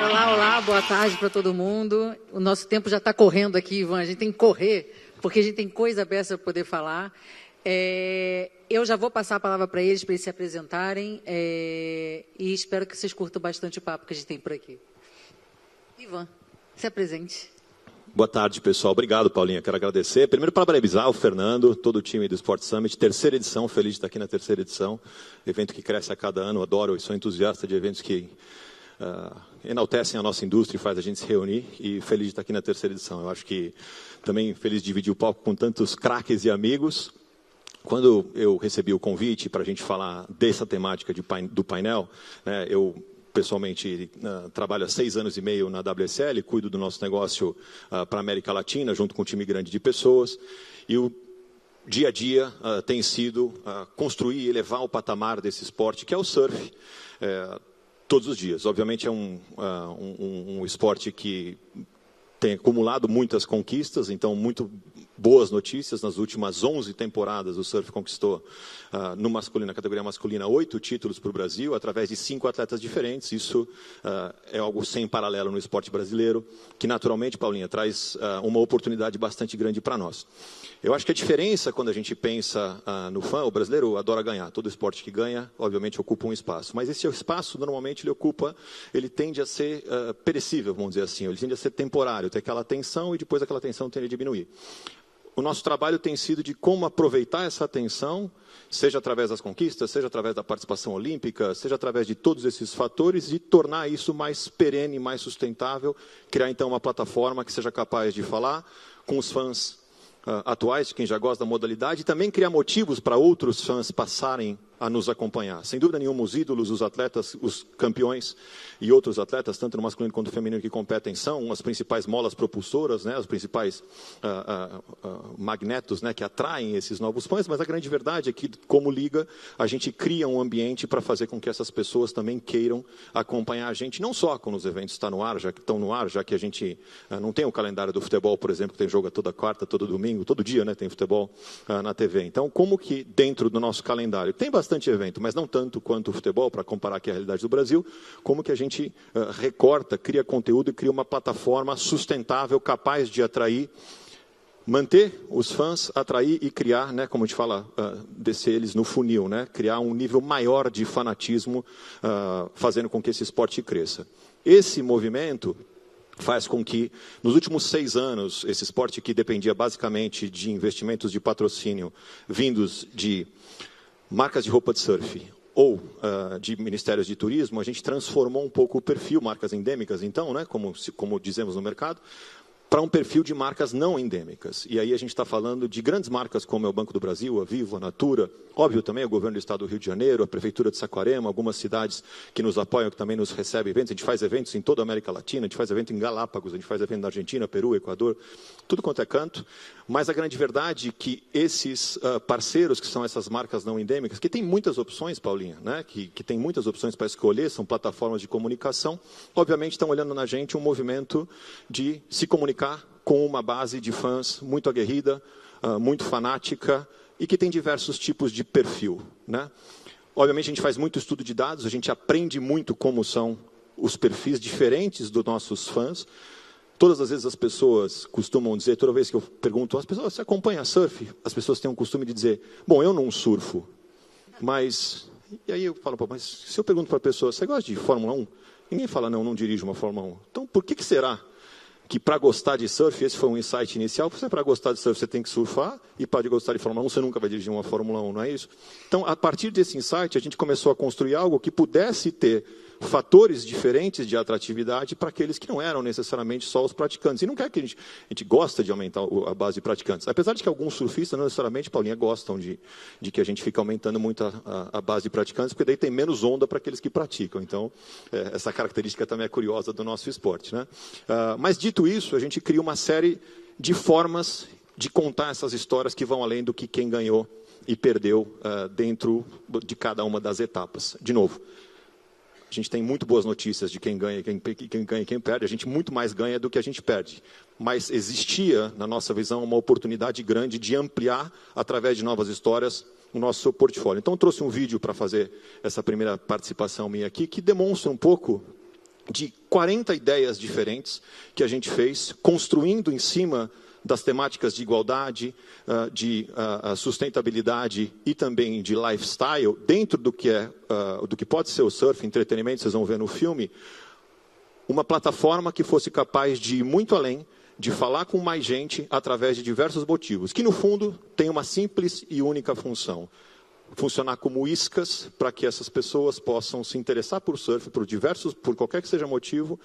Olá, olá, boa tarde para todo mundo. O nosso tempo já está correndo aqui, Ivan, a gente tem que correr, porque a gente tem coisa aberta para poder falar. Eu já vou passar a palavra para eles se apresentarem e espero que vocês curtam bastante o papo que a gente tem por aqui. Ivan, se apresente. Boa tarde, pessoal. Obrigado, Paulinha. Quero agradecer. Primeiro, parabenizar o Fernando, todo o time do Sport Summit. Terceira edição, feliz de estar aqui na terceira edição. Evento que cresce a cada ano, adoro e sou entusiasta de eventos que enaltecem a nossa indústria e faz a gente se reunir. E feliz de estar aqui na terceira edição. Eu acho que também feliz de dividir o palco com tantos craques e amigos. Quando eu recebi o convite para a gente falar dessa temática do painel, né, eu pessoalmente trabalho há 6 anos e meio na WSL, cuido do nosso negócio para a América Latina, junto com um time grande de pessoas, e o dia a dia tem sido construir e elevar o patamar desse esporte, que é o surf, todos os dias. Obviamente é um esporte que tem acumulado muitas conquistas, então muito boas notícias. Nas últimas 11 temporadas, o surf conquistou, na categoria masculina, 8 títulos para o Brasil, através de 5 atletas diferentes. Isso é algo sem paralelo no esporte brasileiro, que naturalmente, Paulinha, traz uma oportunidade bastante grande para nós. Eu acho que a diferença, quando a gente pensa no fã, o brasileiro adora ganhar. Todo esporte que ganha, obviamente, ocupa um espaço. Mas esse espaço, normalmente, ele tende a ser perecível, vamos dizer assim. Ele tende a ser temporário, tem aquela tensão e depois aquela tensão tende a diminuir. O nosso trabalho tem sido de como aproveitar essa tensão, seja através das conquistas, seja através da participação olímpica, seja através de todos esses fatores, e tornar isso mais perene, mais sustentável, criar então uma plataforma que seja capaz de falar com os fãs atuais, quem já gosta da modalidade, e também criar motivos para outros fãs passarem a nos acompanhar. Sem dúvida nenhuma, os ídolos, os atletas, os campeões e outros atletas, tanto no masculino quanto no feminino, que competem, são as principais molas propulsoras, né, os principais magnetos, né, que atraem esses novos fãs, mas a grande verdade é que, como liga, a gente cria um ambiente para fazer com que essas pessoas também queiram acompanhar a gente, não só quando os eventos estão no ar, já que a gente não tem o calendário do futebol, por exemplo, que tem jogo toda quarta, todo domingo, todo dia, né, tem futebol na TV. Então, como que dentro do nosso calendário tem bastante evento, mas não tanto quanto o futebol, para comparar aqui a realidade do Brasil, como que a gente recorta, cria conteúdo e cria uma plataforma sustentável, capaz de atrair, manter os fãs, atrair e criar, né, como a gente fala, descer eles no funil, né, criar um nível maior de fanatismo, fazendo com que esse esporte cresça. Esse movimento faz com que, nos últimos 6 anos, esse esporte que dependia basicamente de investimentos de patrocínio vindos de marcas de roupa de surf ou de ministérios de turismo, a gente transformou um pouco o perfil, marcas endêmicas, então, né, como dizemos no mercado, para um perfil de marcas não endêmicas. E aí a gente está falando de grandes marcas como é o Banco do Brasil, a Vivo, a Natura, óbvio também o governo do estado do Rio de Janeiro, a prefeitura de Saquarema, algumas cidades que nos apoiam, que também nos recebem eventos. A gente faz eventos em toda a América Latina, a gente faz evento em Galápagos, a gente faz evento na Argentina, Peru, Equador, tudo quanto é canto. Mas a grande verdade é que esses parceiros, que são essas marcas não endêmicas, que tem muitas opções, Paulinha, né? que tem muitas opções para escolher, são plataformas de comunicação, obviamente estão olhando na gente um movimento de se comunicar com uma base de fãs muito aguerrida, muito fanática e que tem diversos tipos de perfil, né? Obviamente a gente faz muito estudo de dados, a gente aprende muito como são os perfis diferentes dos nossos fãs. Todas as vezes as pessoas costumam dizer, toda vez que eu pergunto às pessoas, você acompanha surf? As pessoas têm um costume de dizer, bom, eu não surfo, mas... E aí eu falo, pô, mas se eu pergunto para a pessoa, você gosta de Fórmula 1? Ninguém fala, não dirijo uma Fórmula 1. Então por que será que para gostar de surf, esse foi um insight inicial, para gostar de surf você tem que surfar, e para gostar de Fórmula 1 você nunca vai dirigir uma Fórmula 1, não é isso? Então, a partir desse insight, a gente começou a construir algo que pudesse ter fatores diferentes de atratividade para aqueles que não eram necessariamente só os praticantes. E não quer que a gente gosta de aumentar a base de praticantes. Apesar de que alguns surfistas, não necessariamente, Paulinha, gostam de que a gente fique aumentando muito a base de praticantes, porque daí tem menos onda para aqueles que praticam. Então, essa característica também é curiosa do nosso esporte, né? Mas, dito isso, a gente cria uma série de formas de contar essas histórias que vão além do que quem ganhou e perdeu dentro de cada uma das etapas. De novo, a gente tem muito boas notícias de quem ganha e quem perde. A gente muito mais ganha do que a gente perde. Mas existia, na nossa visão, uma oportunidade grande de ampliar, através de novas histórias, o nosso portfólio. Então, eu trouxe um vídeo para fazer essa primeira participação minha aqui, que demonstra um pouco de 40 ideias diferentes que a gente fez, construindo em cima das temáticas de igualdade, de sustentabilidade e também de lifestyle, dentro do que pode ser o surf, entretenimento, vocês vão ver no filme, uma plataforma que fosse capaz de ir muito além, de falar com mais gente através de diversos motivos, que no fundo tem uma simples e única função: funcionar como iscas para que essas pessoas possam se interessar por surf, por qualquer que seja motivo,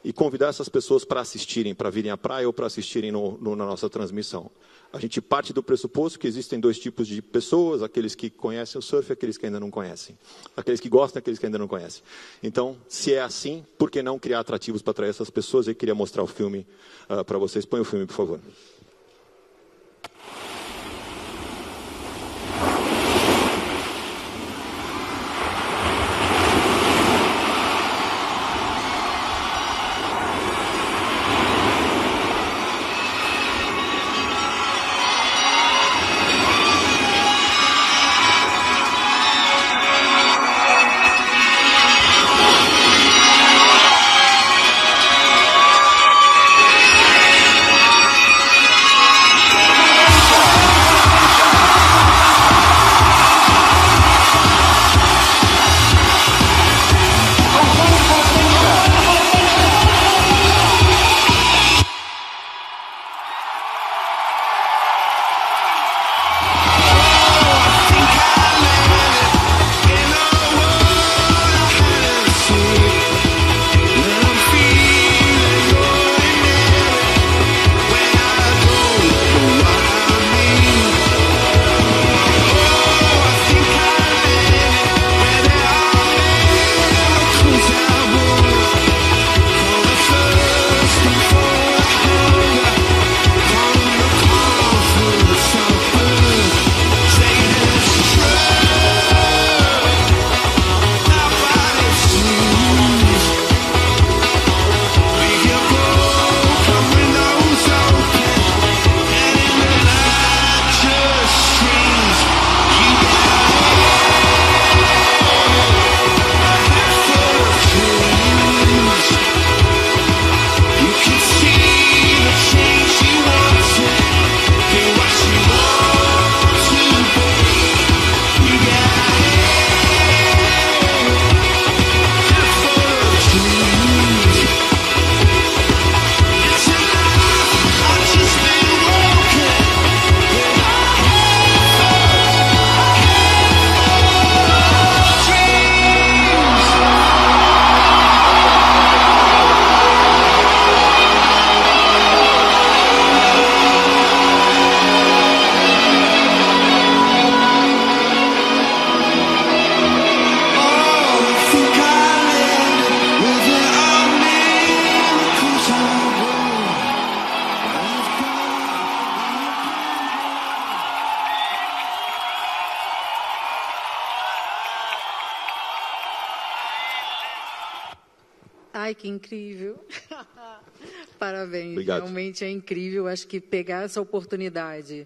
e convidar essas pessoas para assistirem, para virem à praia ou para assistirem na nossa transmissão. A gente parte do pressuposto que existem dois tipos de pessoas: aqueles que conhecem o surf e aqueles que ainda não conhecem. Aqueles que gostam e aqueles que ainda não conhecem. Então, se é assim, por que não criar atrativos para atrair essas pessoas? Eu queria mostrar o filme para vocês. Põe o filme, por favor. Ai, que incrível. Parabéns. Obrigado. Realmente é incrível. Acho que pegar essa oportunidade.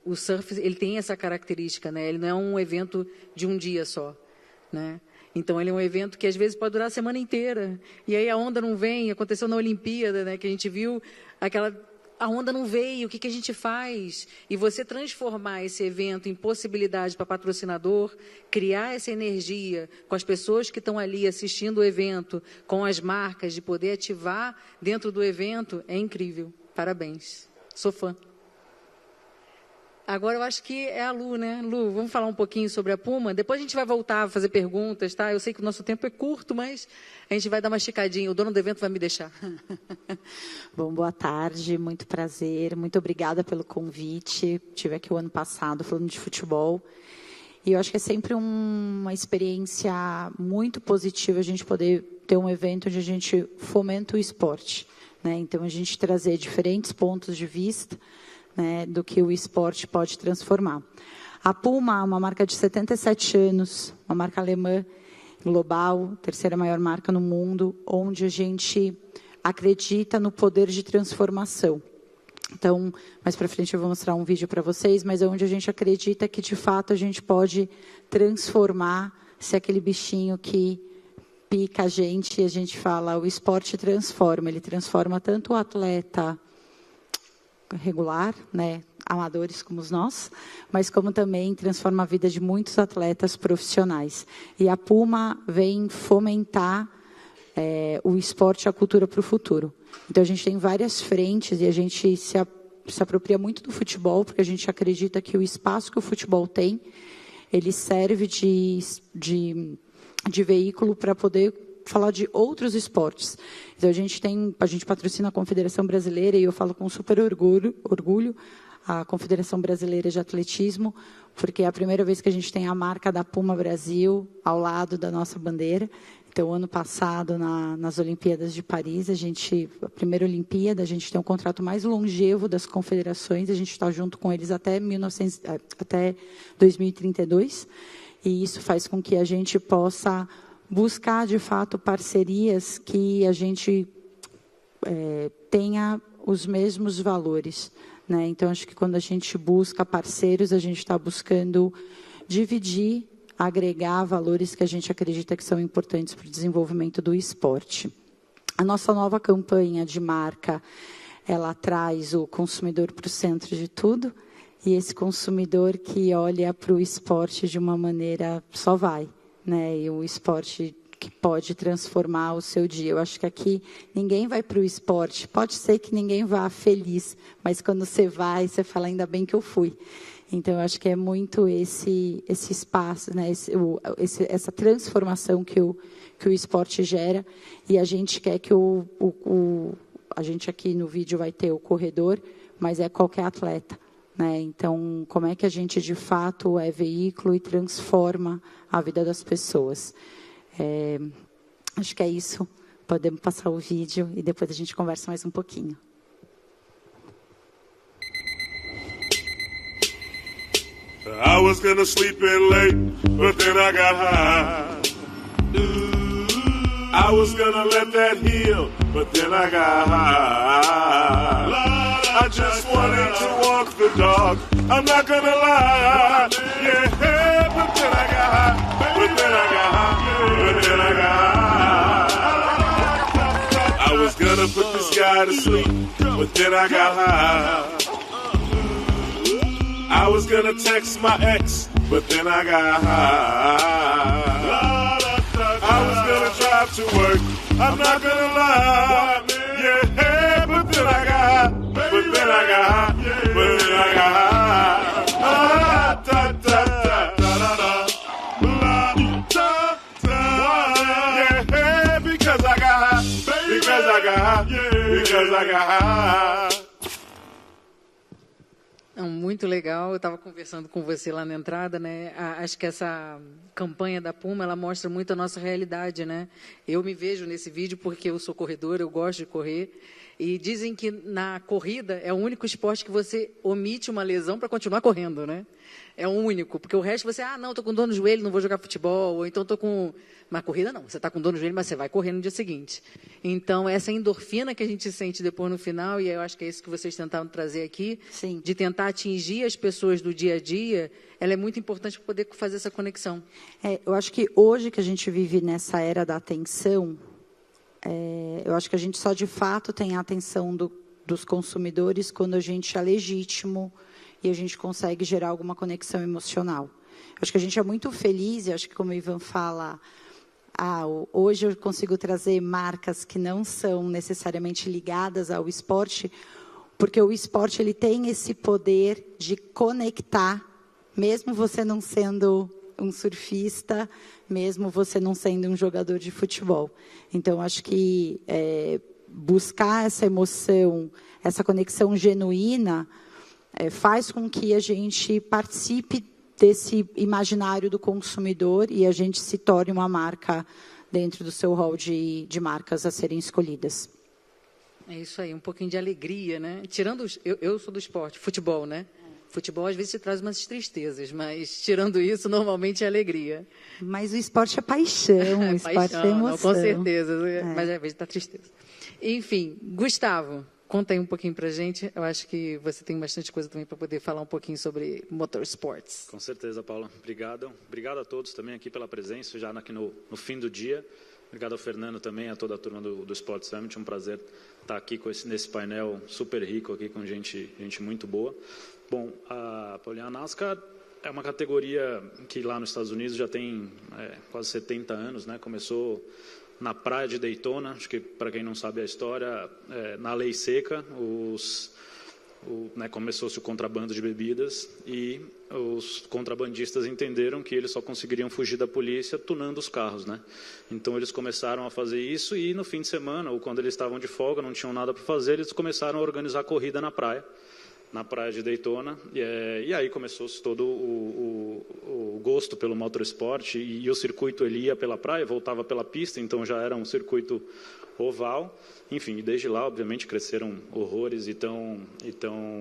O surf, ele tem essa característica, né? Ele não é um evento de um dia só, né? Então, ele é um evento que às vezes pode durar a semana inteira. E aí a onda não vem. Aconteceu na Olimpíada, né? Que a gente viu a onda não veio, o que a gente faz? E você transformar esse evento em possibilidade para patrocinador, criar essa energia com as pessoas que estão ali assistindo o evento, com as marcas, de poder ativar dentro do evento, é incrível. Parabéns. Sou fã. Agora eu acho que é a Lu, né? Lu, vamos falar um pouquinho sobre a Puma? Depois a gente vai voltar a fazer perguntas, tá? Eu sei que o nosso tempo é curto, mas a gente vai dar uma esticadinha. O dono do evento vai me deixar. Bom, boa tarde, muito prazer. Muito obrigada pelo convite. Estive aqui o ano passado falando de futebol. E eu acho que é sempre uma experiência muito positiva a gente poder ter um evento onde a gente fomenta o esporte, né? Então, a gente trazer diferentes pontos de vista, né, do que o esporte pode transformar. A Puma é uma marca de 77 anos, uma marca alemã global, terceira maior marca no mundo, onde a gente acredita no poder de transformação. Então, mais para frente eu vou mostrar um vídeo para vocês, mas é onde a gente acredita que, de fato, a gente pode transformar, se aquele bichinho que pica a gente fala, o esporte transforma, ele transforma tanto o atleta regular, né, amadores como nós, mas como também transforma a vida de muitos atletas profissionais. E a Puma vem fomentar o esporte e a cultura para o futuro. Então, a gente tem várias frentes e a gente se apropria muito do futebol, porque a gente acredita que o espaço que o futebol tem, ele serve de veículo para poder falar de outros esportes. Então, a gente patrocina a Confederação Brasileira, e eu falo com super orgulho, a Confederação Brasileira de Atletismo, porque é a primeira vez que a gente tem a marca da Puma Brasil ao lado da nossa bandeira. Então, ano passado, nas Olimpíadas de Paris, a primeira Olimpíada, a gente tem um contrato mais longevo das confederações, a gente está junto com eles até 2032, e isso faz com que a gente possa buscar, de fato, parcerias que a gente tenha os mesmos valores, né? Então, acho que quando a gente busca parceiros, a gente está buscando dividir, agregar valores que a gente acredita que são importantes para o desenvolvimento do esporte. A nossa nova campanha de marca, ela traz o consumidor para o centro de tudo, e esse consumidor que olha para o esporte de uma maneira só vai, né? E o esporte que pode transformar o seu dia. Eu acho que aqui ninguém vai para o esporte, pode ser que ninguém vá feliz, mas quando você vai, você fala, ainda bem que eu fui. Então, eu acho que é muito esse espaço, né? Essa transformação que o esporte gera, e a gente quer que a gente aqui no vídeo vai ter o corredor, mas é qualquer atleta, né? Então, como é que a gente, de fato, é veículo e transforma a vida das pessoas? Acho que é isso. Podemos passar o vídeo e depois a gente conversa mais um pouquinho. I was gonna sleep in late, but then I got high. I was gonna let that heal, but then I got high. I just wanted to walk the dog, I'm not gonna lie. Yeah, but then I got high, but then I got high, but then I got high. I was gonna put this guy to sleep, but then I got high. I was gonna text my ex, but then I got high. I was gonna drive to work, I'm not gonna lie. Yeah, but then I got high, but then I got high, but then I got high. Da, da, da, da, da, da. La, da, da. Yeah, because I got high, because I got high, because I got high. Muito legal, eu estava conversando com você lá na entrada, né? Acho que essa campanha da Puma, ela mostra muito a nossa realidade, né? Eu me vejo nesse vídeo porque eu sou corredora, eu gosto de correr, e dizem que na corrida é o único esporte que você omite uma lesão para continuar correndo, né? É o único, porque o resto você, não, estou com dor no joelho, não vou jogar futebol, ou então estou com... Na corrida não, você está com dor no joelho, mas você vai correr no dia seguinte. Então, essa endorfina que a gente sente depois no final, e eu acho que é isso que vocês tentaram trazer aqui, Sim. De tentar atingir as pessoas do dia a dia, ela é muito importante para poder fazer essa conexão. Eu acho que hoje que a gente vive nessa era da atenção, eu acho que a gente só de fato tem a atenção dos consumidores quando a gente é legítimo e a gente consegue gerar alguma conexão emocional. Acho que a gente é muito feliz, e acho que como o Ivan fala, hoje eu consigo trazer marcas que não são necessariamente ligadas ao esporte, porque o esporte ele tem esse poder de conectar, mesmo você não sendo um surfista, mesmo você não sendo um jogador de futebol. Então, acho que buscar essa emoção, essa conexão genuína, faz com que a gente participe desse imaginário do consumidor e a gente se torne uma marca dentro do seu hall de marcas a serem escolhidas. É isso aí, um pouquinho de alegria, né? Tirando, eu sou do esporte, futebol, né? Futebol às vezes te traz umas tristezas, mas tirando isso, normalmente é alegria. Mas o esporte é paixão, o esporte é emoção. Não, com certeza, mas às vezes dá tristeza. Enfim, Gustavo, Conta aí um pouquinho para a gente. Eu acho que você tem bastante coisa também para poder falar um pouquinho sobre motorsports. Com certeza, Paula. Obrigado. Obrigado a todos também aqui pela presença, já aqui no fim do dia. Obrigado ao Fernando também, a toda a turma do Sport Summit. Um prazer estar aqui nesse painel super rico aqui com gente muito boa. Bom, a NASCAR é uma categoria que lá nos Estados Unidos já tem quase 70 anos, né? Começou na praia de Daytona, acho que para quem não sabe a história, na lei seca, começou-se o contrabando de bebidas e os contrabandistas entenderam que eles só conseguiriam fugir da polícia tunando os carros, né? Então eles começaram a fazer isso e no fim de semana, ou quando eles estavam de folga, não tinham nada para fazer, eles começaram a organizar corrida na praia de Daytona, e aí começou-se todo o gosto pelo motorsport, e o circuito ele ia pela praia, voltava pela pista, então já era um circuito oval. Enfim, desde lá, obviamente, cresceram horrores e estão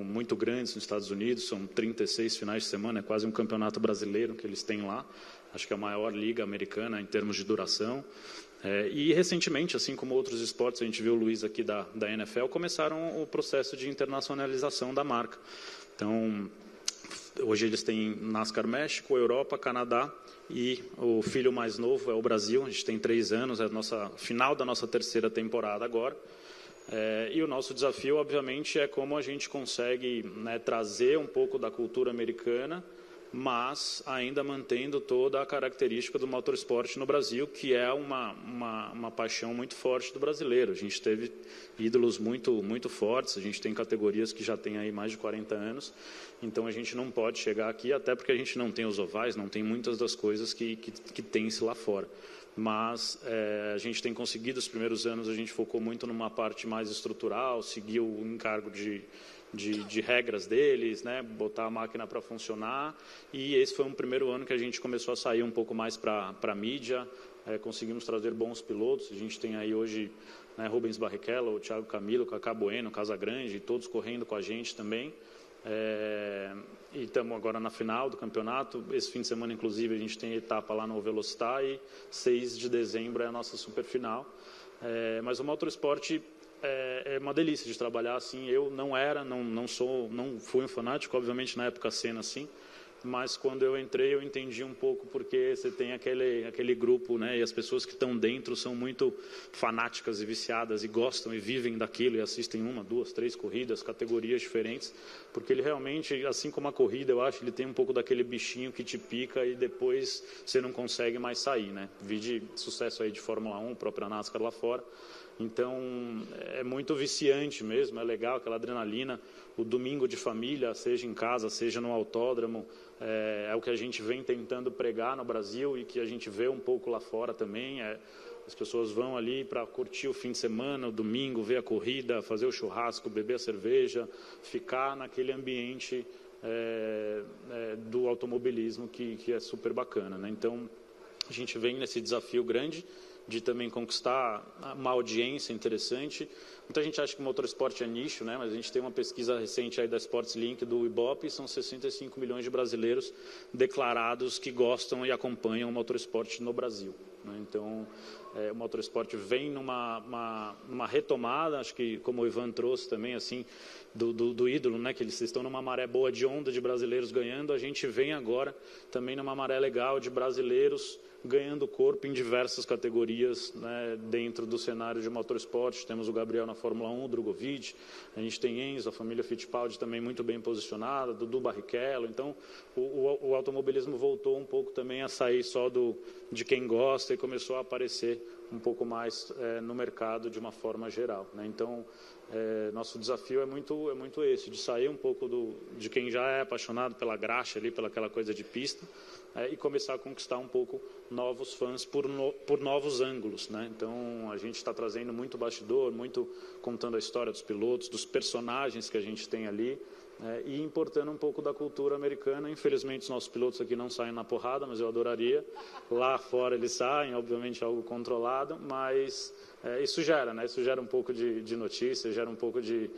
muito grandes nos Estados Unidos, são 36 finais de semana, é quase um campeonato brasileiro que eles têm lá, acho que é a maior liga americana em termos de duração. E recentemente, assim como outros esportes, a gente viu o Luiz aqui da NFL, começaram o processo de internacionalização da marca. Então, hoje eles têm NASCAR México, Europa, Canadá e o filho mais novo é o Brasil. A gente tem 3 anos, é a final da nossa 3ª temporada agora. E o nosso desafio, obviamente, é como a gente consegue, né, trazer um pouco da cultura americana, mas ainda mantendo toda a característica do motorsport no Brasil, que é uma paixão muito forte do brasileiro. A gente teve ídolos muito fortes, a gente tem categorias que já têm aí mais de 40 anos, então a gente não pode chegar aqui, até porque a gente não tem os ovais, não tem muitas das coisas que tem-se lá fora. Mas a gente tem conseguido, os primeiros anos a gente focou muito numa parte mais estrutural, seguiu o encargo de regras deles, né, botar a máquina para funcionar, e esse foi um primeiro ano que a gente começou a sair um pouco mais para a mídia, conseguimos trazer bons pilotos, a gente tem aí hoje, né, Rubens Barrichello, o Thiago Camilo, o Cacá Bueno, Casagrande, todos correndo com a gente também, e estamos agora na final do campeonato. Esse fim de semana, inclusive, a gente tem etapa lá no Velocitar e 6 de dezembro é a nossa super final, mas o motorsport é uma delícia de trabalhar assim. Eu não fui um fanático, obviamente na época Senna assim, mas quando eu entrei eu entendi um pouco porque você tem aquele grupo, né, e as pessoas que estão dentro são muito fanáticas e viciadas e gostam e vivem daquilo e assistem 1, 2, 3 corridas, categorias diferentes, porque ele realmente, assim como a corrida, eu acho, ele tem um pouco daquele bichinho que te pica e depois você não consegue mais sair, né? Vi de sucesso aí de Fórmula 1, própria NASCAR lá fora. Então, é muito viciante mesmo, é legal aquela adrenalina, o domingo de família, seja em casa, seja no autódromo, é o que a gente vem tentando pregar no Brasil e que a gente vê um pouco lá fora também. As pessoas vão ali para curtir o fim de semana, o domingo, ver a corrida, fazer o churrasco, beber a cerveja, ficar naquele ambiente do automobilismo que é super bacana, né? Então, a gente vem nesse desafio grande de também conquistar uma audiência interessante. Muita gente acha que o motorsport é nicho, né? Mas a gente tem uma pesquisa recente aí da Sports Link, do Ibope, e são 65 milhões de brasileiros declarados que gostam e acompanham o motorsport no Brasil, né? Então, o motorsport vem numa retomada, acho que como o Ivan trouxe também, assim, do ídolo, né? Que eles estão numa maré boa de onda de brasileiros ganhando, a gente vem agora também numa maré legal de brasileiros ganhando corpo em diversas categorias, né, dentro do cenário de motorsport. Temos o Gabriel na Fórmula 1, o Drogovic, a gente tem Enzo, a família Fittipaldi também muito bem posicionada, Dudu Barrichello. Então, o automobilismo voltou um pouco também a sair só de quem gosta e começou a aparecer um pouco mais no mercado de uma forma geral, né? Então, nosso desafio é muito esse, de sair um pouco de quem já é apaixonado pela graxa ali, pela aquela coisa de pista, e começar a conquistar um pouco novos fãs por novos ângulos, né? Então, a gente está trazendo muito bastidor, muito contando a história dos pilotos, dos personagens que a gente tem ali, e importando um pouco da cultura americana. Infelizmente, os nossos pilotos aqui não saem na porrada, mas eu adoraria. Lá fora eles saem, obviamente algo controlado, mas isso gera, né? Isso gera um pouco de notícia, gera um pouco de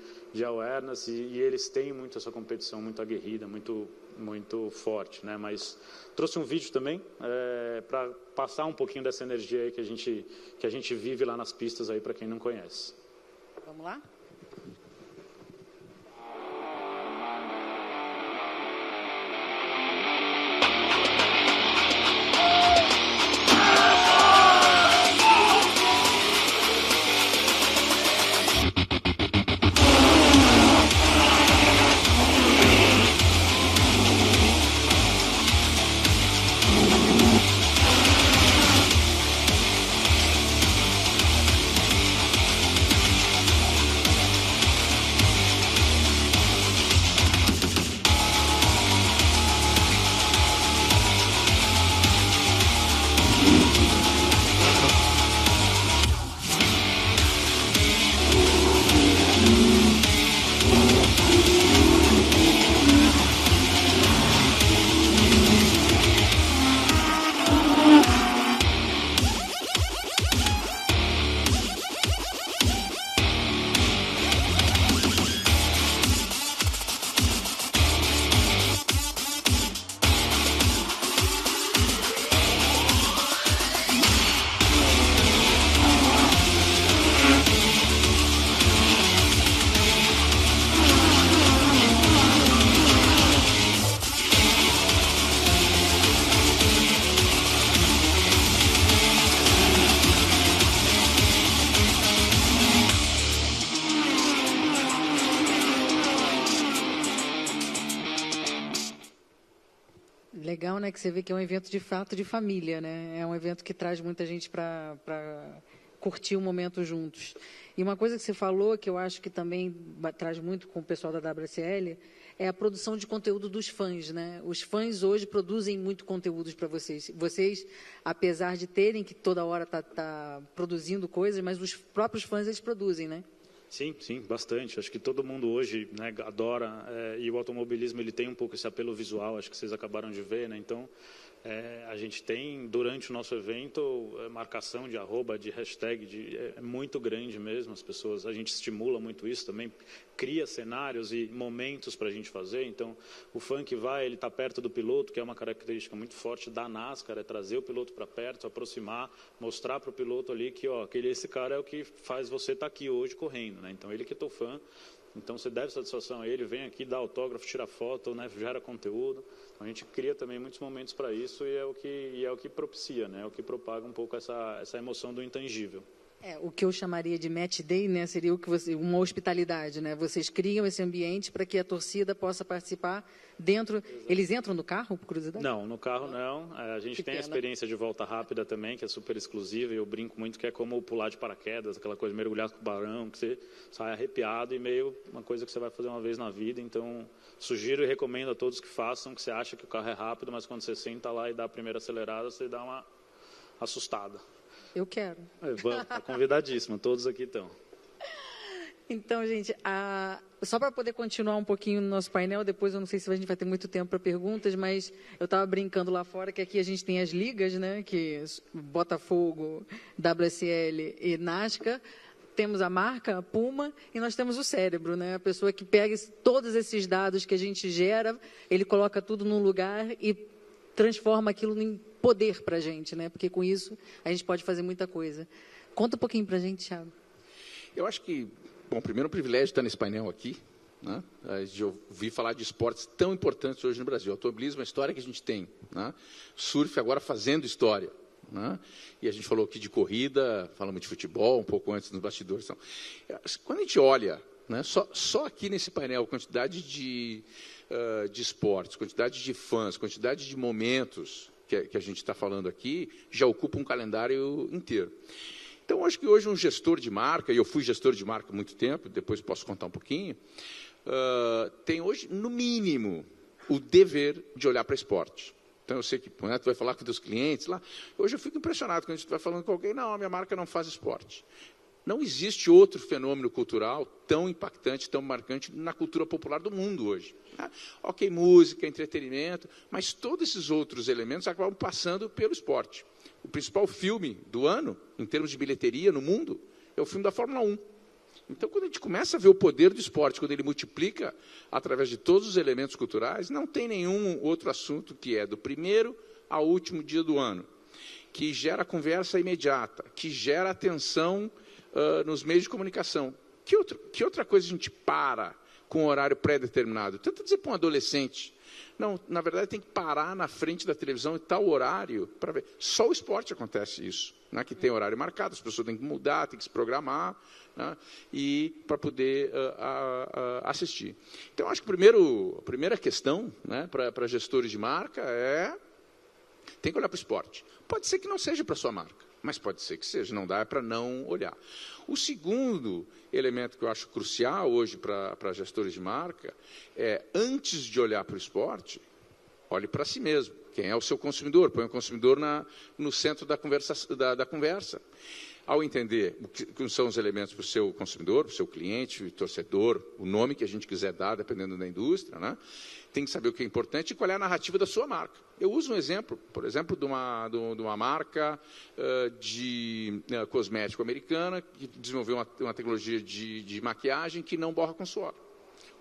awareness, e eles têm muito essa competição muito aguerrida, muito forte, né? Mas trouxe um vídeo também para passar um pouquinho dessa energia aí que a gente vive lá nas pistas aí para quem não conhece. Vamos lá? legal, né, que você vê que é um evento de fato de família, né? É um evento que traz muita gente para curtir um momento juntos. E uma coisa que você falou, que eu acho que também traz muito com o pessoal da WSL, é a produção de conteúdo dos fãs, né? Os fãs hoje produzem muito conteúdos para vocês. Vocês, apesar de terem que toda hora tá produzindo coisas, mas os próprios fãs, eles produzem, né? Sim, sim, bastante. Acho que todo mundo hoje, né, adora, e o automobilismo ele tem um pouco esse apelo visual, acho que vocês acabaram de ver, né? Então, a gente tem, durante o nosso evento, marcação de @, de hashtag, é muito grande mesmo, as pessoas, a gente estimula muito isso também, cria cenários e momentos para a gente fazer. Então, o fã que vai, ele está perto do piloto, que é uma característica muito forte da NASCAR, é trazer o piloto para perto, aproximar, mostrar para o piloto ali que esse cara é o que faz você estar aqui hoje correndo, né? Então, ele que é teu fã. Então, você deve satisfação a ele, vem aqui, dá autógrafo, tira foto, né, gera conteúdo. Então, a gente cria também muitos momentos para isso e é o que propicia, né, é o que propaga um pouco essa emoção do intangível. O que eu chamaria de match day, né, seria uma hospitalidade, né? Vocês criam esse ambiente para que a torcida possa participar dentro. Exato. Eles entram no carro, por curiosidade? Não, no carro não. A gente tem a experiência de volta rápida também, que é super exclusiva, e eu brinco muito que é como pular de paraquedas, aquela coisa mergulhar com o barão, que você sai arrepiado e meio uma coisa que você vai fazer uma vez na vida. Então, sugiro e recomendo a todos que façam, que você acha que o carro é rápido, mas quando você senta lá e dá a primeira acelerada, você dá uma assustada. Eu quero. Está convidadíssima, todos aqui estão. Então, gente, só para poder continuar um pouquinho no nosso painel, depois eu não sei se a gente vai ter muito tempo para perguntas, mas eu estava brincando lá fora que aqui a gente tem as ligas, né, que Botafogo, WSL e NASCAR. Temos a marca, a Puma, e nós temos o cérebro, né? A pessoa que pega todos esses dados que a gente gera, ele coloca tudo num lugar e transforma aquilo em poder para a gente, né? Porque com isso a gente pode fazer muita coisa. Conta um pouquinho para a gente, Thiago. Eu acho que, bom, primeiro é um privilégio estar nesse painel aqui, né? De ouvir falar de esportes tão importantes hoje no Brasil. O automobilismo é a história que a gente tem, né? Surf agora fazendo história, né? E a gente falou aqui de corrida, falamos de futebol, um pouco antes nos bastidores. Então, quando a gente olha, né, só aqui nesse painel, quantidade de esportes, quantidade de fãs, quantidade de momentos que a gente está falando aqui, já ocupa um calendário inteiro. Então, acho que hoje um gestor de marca, e eu fui gestor de marca há muito tempo, depois posso contar um pouquinho, tem hoje, no mínimo, o dever de olhar para esporte. Então, eu sei que, né, tu vai falar com os teus clientes lá, hoje eu fico impressionado quando a gente vai falando com alguém, não, a minha marca não faz esporte. Não existe outro fenômeno cultural tão impactante, tão marcante na cultura popular do mundo hoje. Né? Ok, música, entretenimento, mas todos esses outros elementos acabam passando pelo esporte. O principal filme do ano, em termos de bilheteria no mundo, é o filme da Fórmula 1. Então, quando a gente começa a ver o poder do esporte, quando ele multiplica através de todos os elementos culturais, não tem nenhum outro assunto que é do primeiro ao último dia do ano, que gera conversa imediata, que gera atenção nos meios de comunicação. Que outra coisa a gente para com o horário pré-determinado? Tenta dizer para um adolescente. Não, na verdade, tem que parar na frente da televisão em tal horário para ver. Só o esporte acontece isso, né? Que tem horário marcado, as pessoas têm que mudar, têm que se programar, né? E para poder assistir. Então, acho que a primeira questão, né, para gestores de marca tem que olhar para o esporte. Pode ser que não seja para a sua marca, mas pode ser que seja, não dá para não olhar. O segundo elemento que eu acho crucial hoje para gestores de marca é, antes de olhar para o esporte, olhe para si mesmo. Quem é o seu consumidor? Põe o consumidor no centro da conversa. Ao entender o que são os elementos para o seu consumidor, para o seu cliente, o torcedor, o nome que a gente quiser dar, dependendo da indústria, né? Tem que saber o que é importante e qual é a narrativa da sua marca. Eu uso um exemplo, por exemplo, de uma marca de cosmético americana que desenvolveu uma tecnologia de maquiagem que não borra com suor.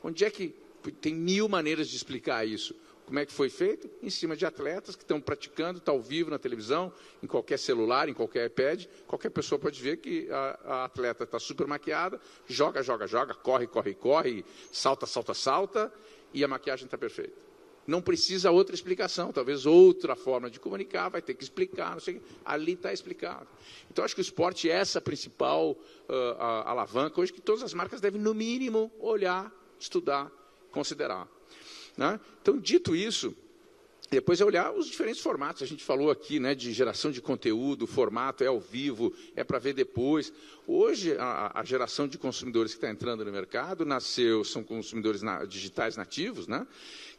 Onde é que tem 1000 maneiras de explicar isso? Como é que foi feito? Em cima de atletas que estão praticando, está ao vivo na televisão, em qualquer celular, em qualquer iPad. Qualquer pessoa pode ver que a atleta está super maquiada, joga, corre, salta, e a maquiagem está perfeita. Não precisa outra explicação, talvez outra forma de comunicar, vai ter que explicar, não sei o que. Ali está explicado. Então, acho que o esporte é essa principal alavanca hoje que todas as marcas devem, no mínimo, olhar, estudar, considerar. Né? Então, dito isso, Depois é olhar os diferentes formatos. A gente falou aqui, né, de geração de conteúdo, formato, é ao vivo, é para ver depois. Hoje, a geração de consumidores que está entrando no mercado são consumidores digitais nativos, né,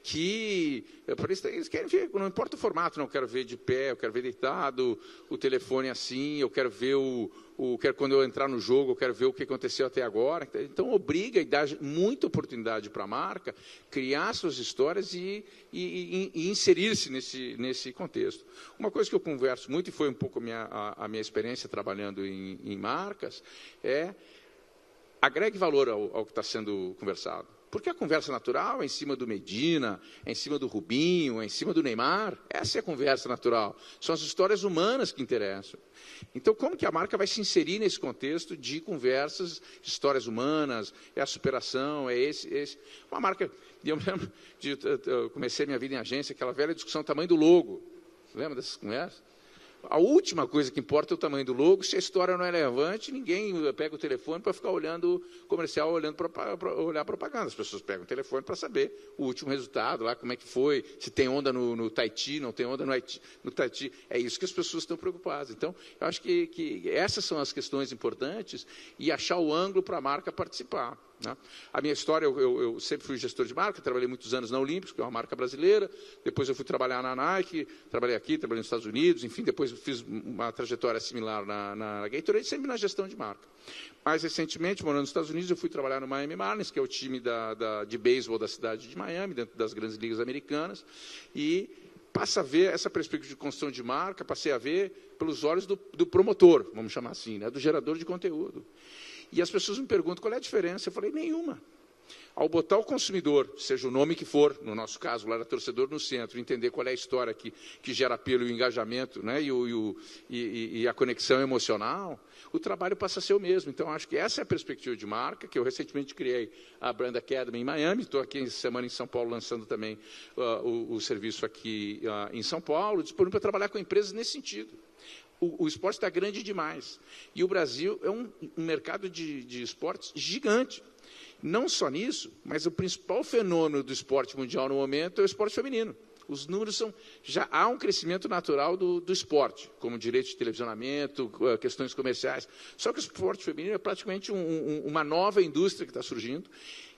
que eles querem ver, não importa o formato, não, eu quero ver de pé, eu quero ver deitado, o telefone assim, eu quero ver quando eu entrar no jogo, eu quero ver o que aconteceu até agora. Então, obriga e dá muita oportunidade para a marca criar suas histórias e inserir-se nesse contexto. Uma coisa que eu converso muito, e foi um pouco a minha experiência trabalhando em marcas, é agregue valor ao que está sendo conversado. Porque a conversa natural é em cima do Medina, é em cima do Rubinho, é em cima do Neymar. Essa é a conversa natural. São as histórias humanas que interessam. Então, como que a marca vai se inserir nesse contexto de conversas, histórias humanas, é a superação, é esse. Uma marca, eu me lembro, eu comecei minha vida em agência, aquela velha discussão do tamanho do logo. Lembra dessas conversas? A última coisa que importa é o tamanho do logo. Se a história não é relevante, ninguém pega o telefone para ficar olhando comercial, olhando para olhar propaganda. As pessoas pegam o telefone para saber o último resultado, lá como é que foi, se tem onda no Tahiti, não tem onda no Tahiti. É isso que as pessoas estão preocupadas. Então, eu acho que essas são as questões importantes e achar o ângulo para a marca participar. Né? A minha história, eu sempre fui gestor de marca, trabalhei muitos anos na Olímpicos, que é uma marca brasileira, depois eu fui trabalhar na Nike, trabalhei aqui, trabalhei nos Estados Unidos, enfim, depois eu fiz uma trajetória similar na Gatorade, sempre na gestão de marca. Mais recentemente, morando nos Estados Unidos, eu fui trabalhar no Miami Marlins, que é o time de beisebol da cidade de Miami, dentro das grandes ligas americanas, e passa a ver essa perspectiva de construção de marca, passei a ver pelos olhos do promotor, vamos chamar assim, né, do gerador de conteúdo. E as pessoas me perguntam qual é a diferença. Eu falei, nenhuma. Ao botar o consumidor, seja o nome que for, no nosso caso, lá era torcedor no centro, entender qual é a história que gera apelo e o engajamento, né, e a conexão emocional, o trabalho passa a ser o mesmo. Então, acho que essa é a perspectiva de marca, que eu recentemente criei a Brand Academy em Miami, estou aqui essa semana em São Paulo lançando também o serviço aqui em São Paulo, disponível para trabalhar com empresas nesse sentido. O esporte está grande demais. E o Brasil é um mercado de esportes gigante. Não só nisso, mas o principal fenômeno do esporte mundial no momento é o esporte feminino. Os números são... Já há um crescimento natural do esporte, como direito de televisionamento, questões comerciais. Só que o esporte feminino é praticamente uma nova indústria que está surgindo.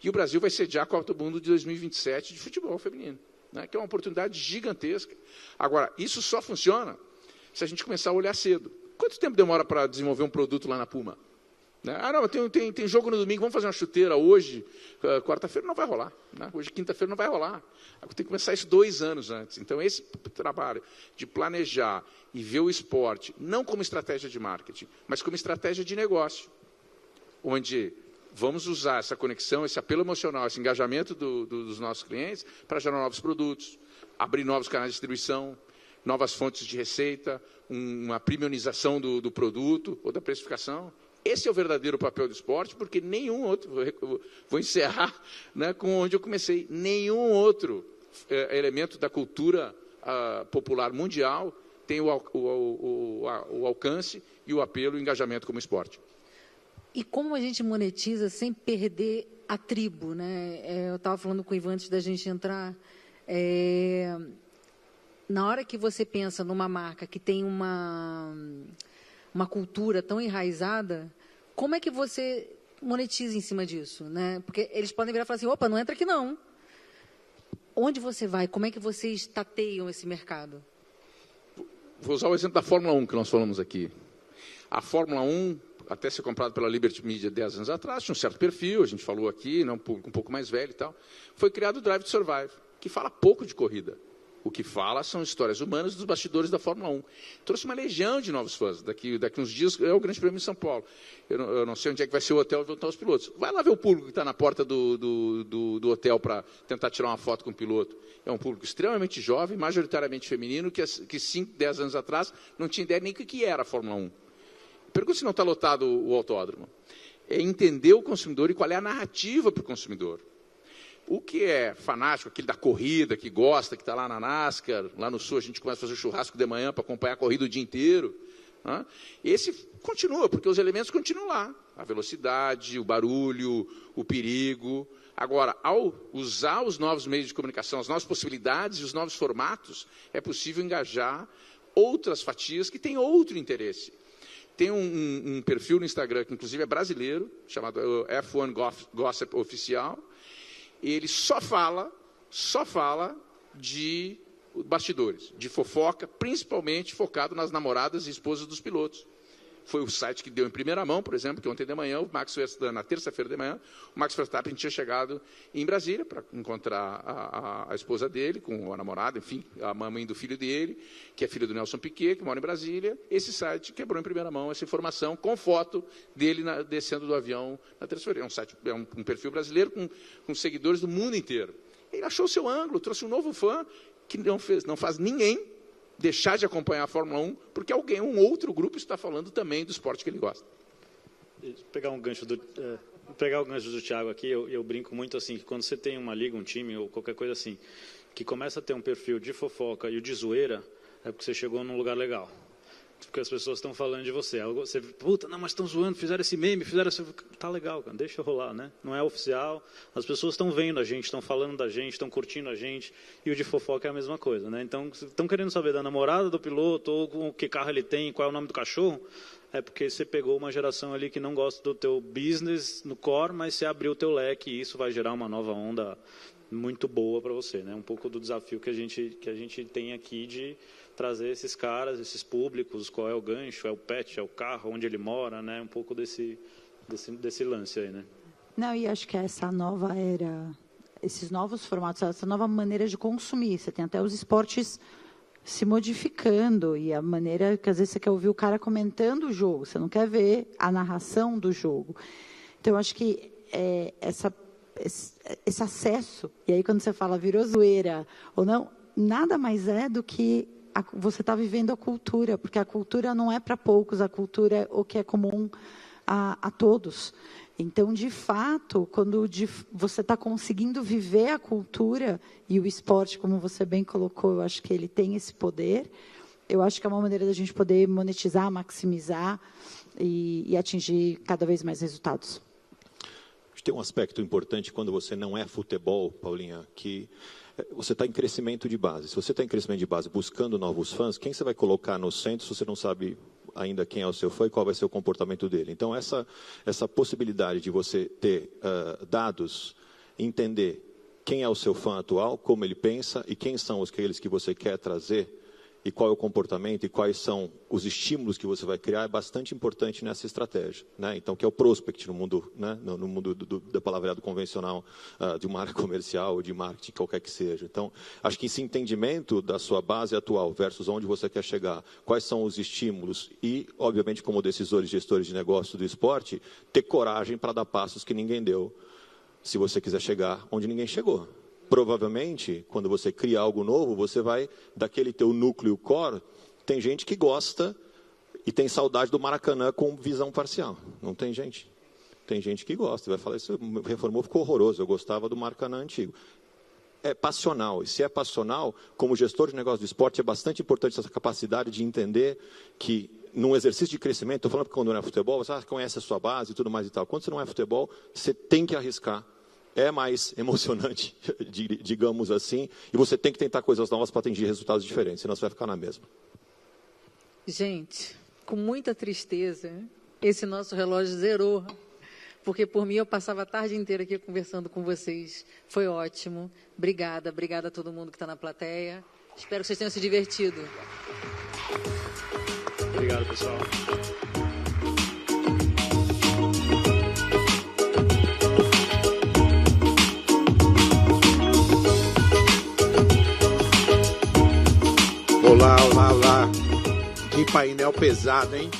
E o Brasil vai sediar a Copa do Mundo de 2027 de futebol feminino, né, que é uma oportunidade gigantesca. Agora, isso só funciona se a gente começar a olhar cedo. Quanto tempo demora para desenvolver um produto lá na Puma? Né? Não, tem jogo no domingo, vamos fazer uma chuteira hoje, quarta-feira não vai rolar. Né? Hoje, quinta-feira, não vai rolar. Tem que começar isso 2 anos antes. Então, esse trabalho de planejar e ver o esporte, não como estratégia de marketing, mas como estratégia de negócio, onde vamos usar essa conexão, esse apelo emocional, esse engajamento dos nossos clientes para gerar novos produtos, abrir novos canais de distribuição, novas fontes de receita, uma premiumização do produto ou da precificação. Esse é o verdadeiro papel do esporte, porque nenhum outro, vou encerrar, né, com onde eu comecei, nenhum outro elemento da cultura popular mundial tem o alcance e o apelo e o engajamento como esporte. E como a gente monetiza sem perder a tribo, né? Eu estava falando com o Ivan antes da gente entrar, na hora que você pensa numa marca que tem uma cultura tão enraizada, como é que você monetiza em cima disso, né? Porque eles podem virar e falar assim, opa, não entra aqui não. Onde você vai? Como é que vocês tateiam esse mercado? Vou usar o exemplo da Fórmula 1 que nós falamos aqui. A Fórmula 1, até ser comprada pela Liberty Media 10 anos atrás, tinha um certo perfil, a gente falou aqui, né, um público um pouco mais velho e tal. Foi criado o Drive to Survive, que fala pouco de corrida. O que fala são histórias humanas dos bastidores da Fórmula 1. Trouxe uma legião de novos fãs. Daqui uns dias é o Grande Prêmio em São Paulo. Eu não sei onde é que vai ser o hotel, onde estão os pilotos. Vai lá ver o público que está na porta do hotel para tentar tirar uma foto com o piloto. É um público extremamente jovem, majoritariamente feminino, que 5, 10 anos atrás não tinha ideia nem do que era a Fórmula 1. Pergunta se não está lotado o autódromo. É entender o consumidor e qual é a narrativa para o consumidor. O que é fanático, aquele da corrida, que gosta, que está lá na NASCAR, lá no Sul a gente começa a fazer churrasco de manhã para acompanhar a corrida o dia inteiro. Né? Esse continua, porque os elementos continuam lá. A velocidade, o barulho, o perigo, Agora, ao usar os novos meios de comunicação, as novas possibilidades e os novos formatos, é possível engajar outras fatias que têm outro interesse. Tem um perfil no Instagram, que inclusive é brasileiro, chamado F1 Gossip Oficial, e ele só fala de bastidores, de fofoca, principalmente focado nas namoradas e esposas dos pilotos. Foi o site que deu em primeira mão, por exemplo, que ontem de manhã, na terça-feira de manhã, o Max Verstappen tinha chegado em Brasília para encontrar a esposa dele, com a namorada, enfim, a mãe do filho dele, que é filho do Nelson Piquet, que mora em Brasília. Esse site quebrou em primeira mão essa informação, com foto dele descendo do avião na terça-feira. É um perfil brasileiro com seguidores do mundo inteiro. Ele achou o seu ângulo, trouxe um novo fã que não faz ninguém deixar de acompanhar a Fórmula 1, porque um outro grupo está falando também do esporte que ele gosta. Pegar o gancho do Thiago aqui, eu brinco muito assim, que quando você tem uma liga, um time ou qualquer coisa assim, que começa a ter um perfil de fofoca e o de zoeira, é porque você chegou num lugar legal. Porque as pessoas estão falando de você. Você, puta, não, mas estão zoando, fizeram esse meme, tá legal, cara, deixa rolar, né? Não é oficial, as pessoas estão vendo a gente, estão falando da gente, estão curtindo a gente, e o de fofoca é a mesma coisa, né? Então, estão querendo saber da namorada do piloto, ou que carro ele tem, qual é o nome do cachorro, é porque você pegou uma geração ali que não gosta do teu business no core, mas você abriu o teu leque, e isso vai gerar uma nova onda muito boa para você, né? Um pouco do desafio que a gente tem aqui de trazer esses caras, esses públicos, qual é o gancho, é o pet, é o carro, onde ele mora, né? Um pouco desse lance aí, né? Não, e acho que essa nova era, esses novos formatos, essa nova maneira de consumir. Você tem até os esportes se modificando e a maneira que às vezes você quer ouvir o cara comentando o jogo, você não quer ver a narração do jogo. Então, eu acho que esse acesso, e aí quando você fala virou zoeira ou não, nada mais é do que você está vivendo a cultura, porque a cultura não é para poucos, a cultura é o que é comum a todos. Então, de fato, quando você está conseguindo viver a cultura e o esporte, como você bem colocou, eu acho que ele tem esse poder, eu acho que é uma maneira da gente poder monetizar, maximizar e atingir cada vez mais resultados. Tem um aspecto importante quando você não é futebol, Paulinha, que você está em crescimento de base. Se você está em crescimento de base buscando novos fãs, quem você vai colocar no centro se você não sabe ainda quem é o seu fã e qual vai ser o comportamento dele? Então, essa possibilidade de você ter dados, entender quem é o seu fã atual, como ele pensa e quem são aqueles que você quer trazer e qual é o comportamento e quais são os estímulos que você vai criar, é bastante importante nessa estratégia, né? Então, que é o prospect no mundo, né? No mundo da palavreado convencional, de uma área comercial, de marketing, qualquer que seja. Então, acho que esse entendimento da sua base atual versus onde você quer chegar, quais são os estímulos e, obviamente, como decisores, gestores de negócio do esporte, ter coragem para dar passos que ninguém deu, se você quiser chegar onde ninguém chegou. Provavelmente, quando você cria algo novo, você vai, daquele teu núcleo core, tem gente que gosta e tem saudade do Maracanã com visão parcial. Não tem gente? Tem gente que gosta, vai falar, isso reformou, ficou horroroso, eu gostava do Maracanã antigo. É passional, e se é passional, como gestor de negócio do esporte, é bastante importante essa capacidade de entender que, num exercício de crescimento, estou falando que quando não é futebol, você conhece a sua base e tudo mais e tal. Quando você não é futebol, você tem que arriscar. É mais emocionante, digamos assim, e você tem que tentar coisas novas para atingir resultados diferentes, senão você vai ficar na mesma. Gente, com muita tristeza, esse nosso relógio zerou, porque por mim eu passava a tarde inteira aqui conversando com vocês. Foi ótimo. Obrigada a todo mundo que está na plateia. Espero que vocês tenham se divertido. Obrigado, pessoal. Olá. Que painel pesado, hein?